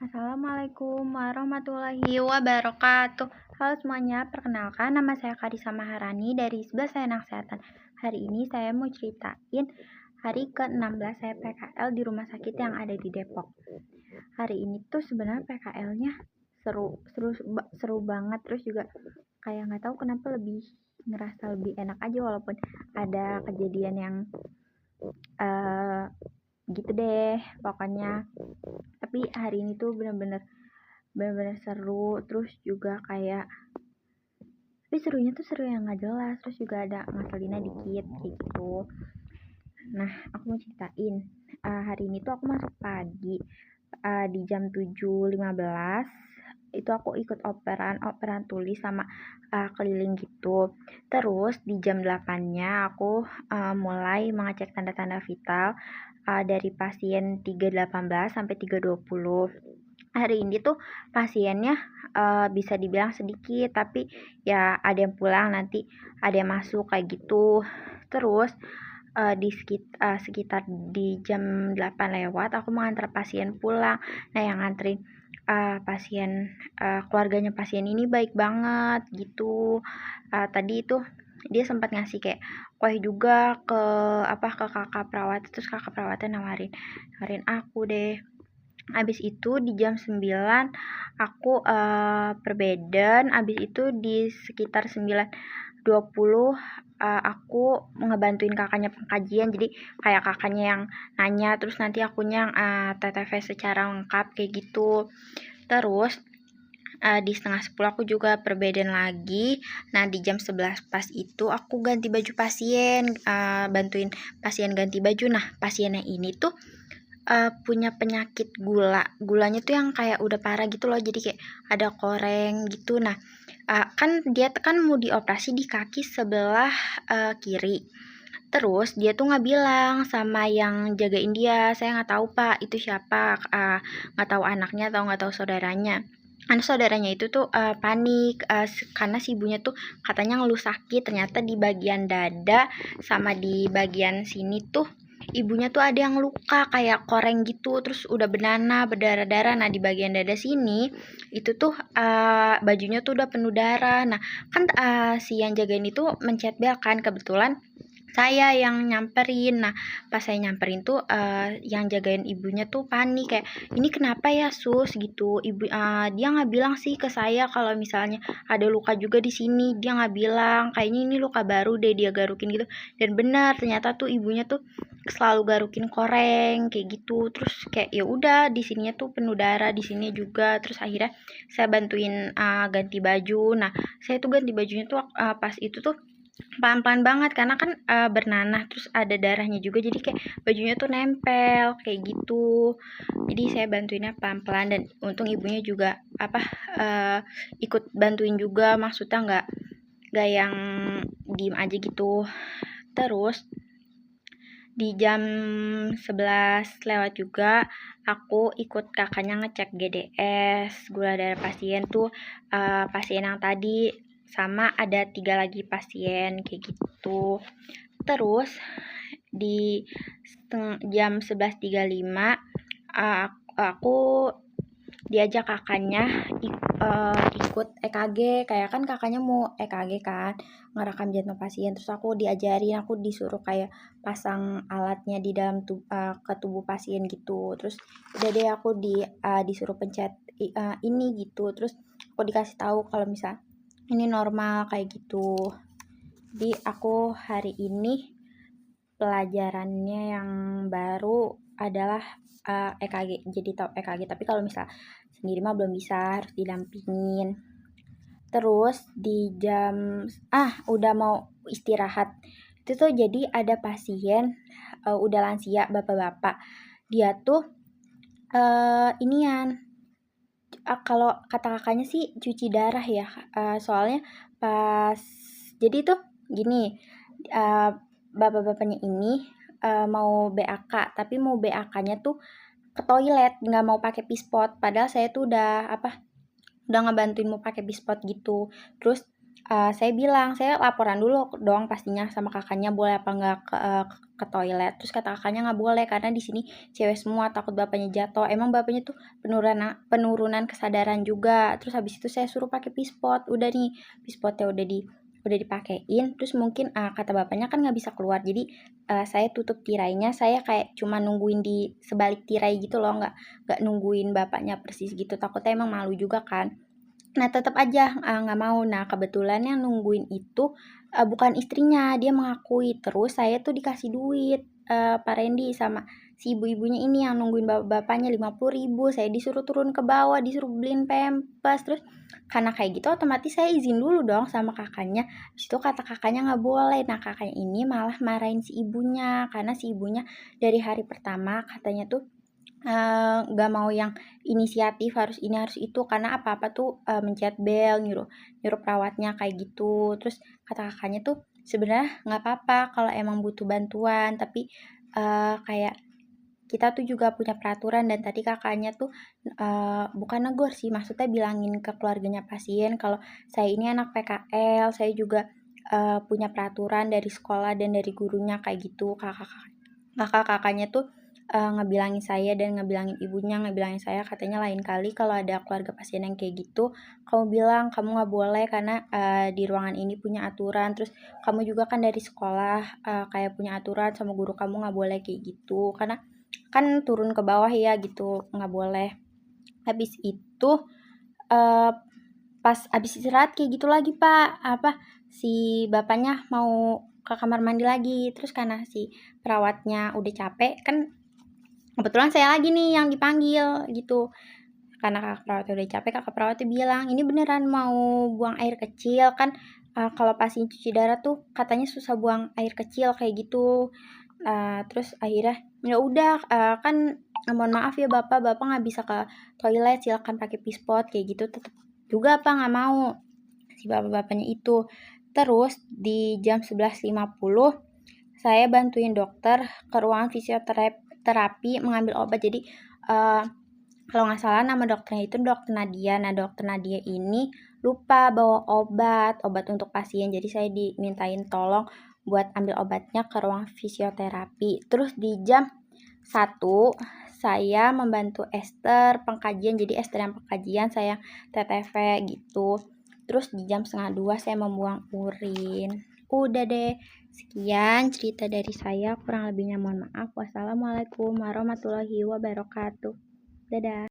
Assalamualaikum warahmatullahi wabarakatuh. Halo semuanya, perkenalkan nama saya Karisa Maharani dari 11 Sains Kesehatan. Hari ini saya mau ceritain hari ke-16 saya PKL di rumah sakit yang ada di Depok. Hari ini tuh sebenarnya PKL-nya seru banget, terus juga kayak nggak tahu kenapa ngerasa lebih enak aja walaupun ada kejadian yang gitu deh pokoknya. Tapi hari ini tuh bener-bener seru, terus juga tapi serunya tuh seru yang nggak jelas, terus juga ada ngaselinnya dikit kayak gitu. Nah, aku mau ceritain hari ini tuh aku masuk pagi di jam 7.15 itu aku ikut operan tulis sama keliling gitu. Terus di jam 8-nya aku mulai mengecek tanda-tanda vital dari pasien 3.18 sampai 3.20. Hari ini tuh pasiennya bisa dibilang sedikit, tapi ya ada yang pulang, nanti ada yang masuk kayak gitu. Terus di sekitar di jam 8 lewat aku mengantar pasien pulang. Nah, yang nganterin keluarganya pasien ini baik banget gitu. Tadi itu dia sempat ngasih kayak kue juga ke kakak perawat, terus kakak perawatnya nawarin aku deh. Abis itu di jam 9 aku perbeden. Abis itu di sekitar 9.20 aku ngebantuin kakaknya pengkajian. Jadi kayak kakaknya yang nanya, terus nanti akunya yang TTV secara lengkap kayak gitu. Terus di setengah 10 aku juga perbedaan lagi. Nah, di jam 11 pas itu aku ganti baju pasien, bantuin pasien ganti baju. Nah, pasiennya ini tuh punya penyakit gulanya tuh yang kayak udah parah gitu loh, jadi kayak ada koreng gitu. Nah, kan dia kan mau dioperasi di kaki sebelah kiri. Terus dia tuh nggak bilang sama yang jagain dia, saya nggak tahu pak itu siapa, nggak tahu anaknya atau nggak tahu saudaranya. Karena saudaranya itu tuh panik karena si ibunya tuh katanya ngeluh sakit, ternyata di bagian dada sama di bagian sini tuh ibunya tuh ada yang luka kayak koreng gitu, terus udah berdarah-darah. Nah, di bagian dada sini itu tuh bajunya tuh udah penuh darah. Nah, kan si yang jagain itu mencet bel kan, kebetulan saya yang nyamperin. Nah, pas saya nyamperin tuh yang jagain ibunya tuh panik kayak, ini kenapa ya sus gitu. Dia nggak bilang sih ke saya kalau misalnya ada luka juga di sini, dia nggak bilang, kayaknya ini luka baru deh dia garukin gitu. Dan benar, ternyata tuh ibunya tuh selalu garukin koreng kayak gitu. Terus kayak ya udah, di sininya tuh penuh darah, di sini juga. Terus akhirnya saya bantuin ganti baju. Nah, saya tuh ganti bajunya tuh pas itu tuh pelan-pelan banget karena kan bernanah, terus ada darahnya juga, jadi kayak bajunya tuh nempel kayak gitu. Jadi saya bantuinnya pelan-pelan, dan untung ibunya juga ikut bantuin juga, maksudnya nggak yang diem aja gitu. Terus di jam 11 lewat juga aku ikut kakaknya ngecek GDS, gula darah pasien tuh pasien yang tadi, sama ada 3 lagi pasien kayak gitu. Terus di jam 11.35 aku diajak kakaknya ikut EKG, kayak kan kakaknya mau EKG kan, ngerekam jantung pasien. Terus aku diajarin, aku disuruh kayak pasang alatnya di dalam ke tubuh pasien gitu. Terus udah deh aku disuruh pencet ini gitu. Terus aku dikasih tahu kalau misal ini normal kayak gitu. Jadi aku hari ini pelajarannya yang baru adalah EKG. Jadi tahu EKG, tapi kalau misal sendiri mah belum bisa, harus didampingin. Terus di jam udah mau istirahat itu tuh jadi ada pasien udah lansia, bapak-bapak. Dia tuh inian kalau kata kakaknya sih cuci darah ya, soalnya pas jadi tuh gini, bapak-bapaknya ini mau BAK, tapi mau BAK-nya tuh ke toilet, nggak mau pakai pispot, padahal saya tuh udah ngebantuin mau pakai pispot gitu. Terus Saya bilang, "Saya laporan dulu dong pastinya sama kakaknya boleh apa enggak ke toilet." Terus kata kakaknya, "Nggak boleh karena di sini cewek semua, takut bapaknya jatuh." Emang bapaknya tuh penurunan kesadaran juga. Terus habis itu saya suruh pakai pispot. Udah nih, pispotnya udah dipakein, terus mungkin, kata bapaknya kan nggak bisa keluar. Jadi, saya tutup tirainya, saya kayak cuma nungguin di sebalik tirai gitu loh, nggak nungguin bapaknya persis gitu, takutnya emang malu juga kan. Nah, tetap aja, nggak mau. Nah, kebetulan yang nungguin itu, bukan istrinya, dia mengakui. Terus saya tuh dikasih duit, Pak Rendy sama si ibu-ibunya ini yang nungguin bapaknya 50.000. Saya disuruh turun ke bawah, disuruh beliin pampers. Terus karena kayak gitu otomatis saya izin dulu dong sama kakaknya. Habis itu kata kakaknya nggak boleh. Nah, kakaknya ini malah marahin si ibunya, karena si ibunya dari hari pertama katanya tuh nggak mau yang inisiatif harus ini harus itu, karena apa-apa tuh, mencet bel, nyuruh nyuruh perawatnya kayak gitu. Terus kata kakaknya tuh, "Sebenarnya nggak apa-apa kalau emang butuh bantuan, tapi, kayak kita tuh juga punya peraturan." Dan tadi kakaknya tuh, bukan negor sih, maksudnya bilangin ke keluarganya pasien kalau, "Saya ini anak PKL, saya juga, punya peraturan dari sekolah dan dari gurunya," kayak gitu. Kakak-kakaknya tuh, ngebilangin saya dan ngebilangin ibunya, ngebilangin saya, katanya, "Lain kali kalau ada keluarga pasien yang kayak gitu, kamu bilang kamu nggak boleh karena, di ruangan ini punya aturan, terus kamu juga kan dari sekolah, kayak punya aturan sama guru kamu nggak boleh kayak gitu, karena kan turun ke bawah ya gitu, nggak boleh." Habis itu, eee, pas habis istirahat kayak gitu lagi, Pak, si bapaknya mau ke kamar mandi lagi, terus karena si perawatnya udah capek, kan kebetulan saya lagi nih yang dipanggil gitu. Karena kakak perawatnya udah capek, kakak perawatnya bilang, "Ini beneran mau buang air kecil kan, kalau pasien cuci darah tuh katanya susah buang air kecil," kayak gitu. Terus akhirnya, "Ya udah, kan mohon maaf ya Bapak, Bapak nggak bisa ke toilet, silakan pakai pispot," kayak gitu. Tetep juga Pak nggak mau, si bapak-bapaknya itu. Terus di jam 11.50 saya bantuin dokter ke ruangan fisioterapi mengambil obat. Jadi, kalau nggak salah nama dokternya itu Dokter Nadia. Nah, Dokter Nadia ini lupa bawa obat untuk pasien. Jadi saya dimintain tolong buat ambil obatnya ke ruang fisioterapi. Terus di jam 1 saya membantu Esther pengkajian. Jadi Esther yang pengkajian, saya TTV gitu. Terus di jam 1:30 saya membuang urin. Udah deh, sekian cerita dari saya. Kurang lebihnya mohon maaf. Wassalamualaikum warahmatullahi wabarakatuh. Dadah.